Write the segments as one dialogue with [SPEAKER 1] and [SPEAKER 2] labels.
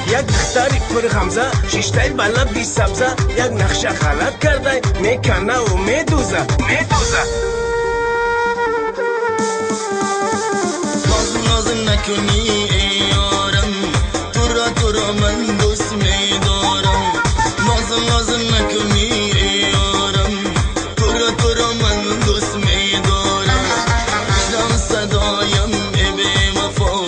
[SPEAKER 1] یک دختری پر خمزه شیشتای بالا بی سبزه یک نقشه خلط کرده میکنه و میدوزه
[SPEAKER 2] ناز نکنی ای یارم تو را من دوست میدارم ناز نکنی ای یارم تو را من دوست میدارم میشنم صدایم ای بی وفا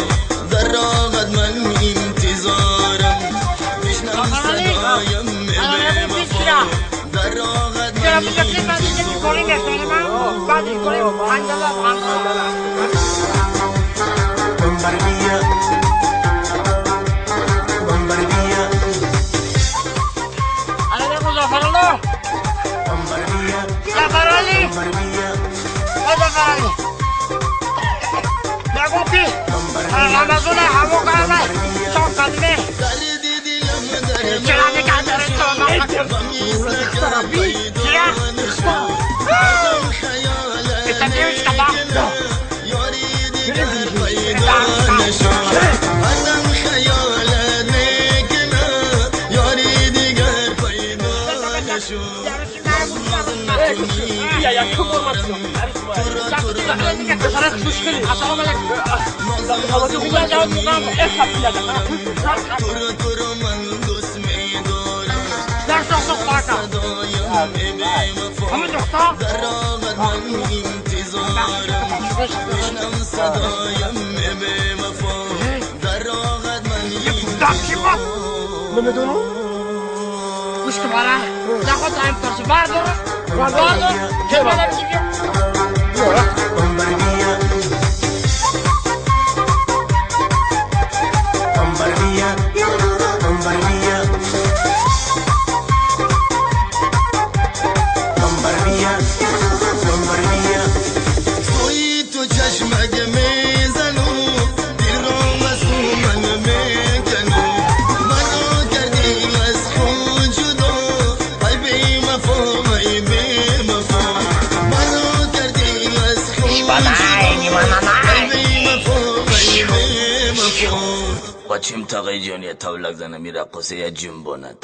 [SPEAKER 2] در راغت من انتظارم میشنم صدایم ای بی وفا در راغت من
[SPEAKER 3] گوش که باره نخواد دایم ترسی بردار که باره بگیم
[SPEAKER 2] بچیم تقی جانی تولک زنه میره قصه یا جنباند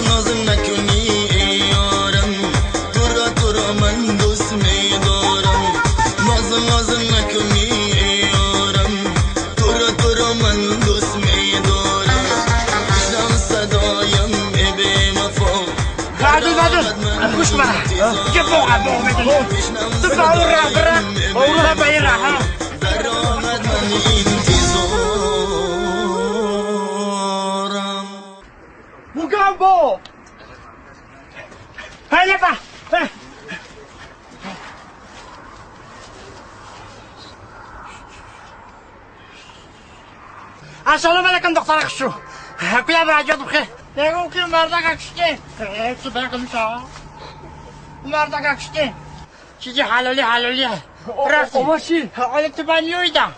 [SPEAKER 2] ناز نکنی ای یارم تو را من دوست میدارم ناز نکنی ای یارم تو را من دوست میدارم میشنم صدایم ای بی وفا
[SPEAKER 3] گوش بره که بوغه میدونی تو باور بره باور بایر ها
[SPEAKER 2] در راحت من انتظارم
[SPEAKER 3] Mugambo! Hadi bak! السلام علیکم دختر اخشو کجا براجات بخیر نگم که مردک اکشتی سبر کنشا مردک اکشتی چیزی حلالی رفتی حالا تو بانیویدم